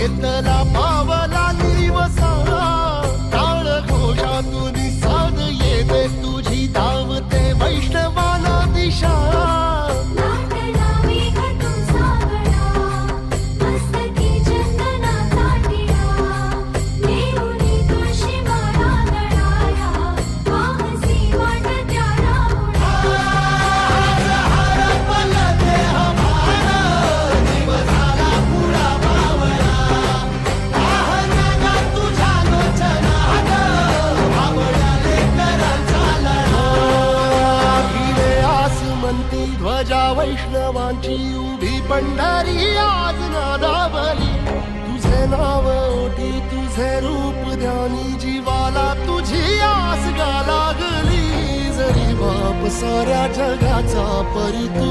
घेतला पावला निवसा टाळ घोषातून साध येते तुझी धावते वैष्णवाला दिशा ध्वजा वैष्णवांची उभी पंढरी आज नादावली तुझे नाव ओटी तुझे रूप ध्यानी जीवाला तुझी आस गा लागली जरी बाप साऱ्या जगाचा परी तू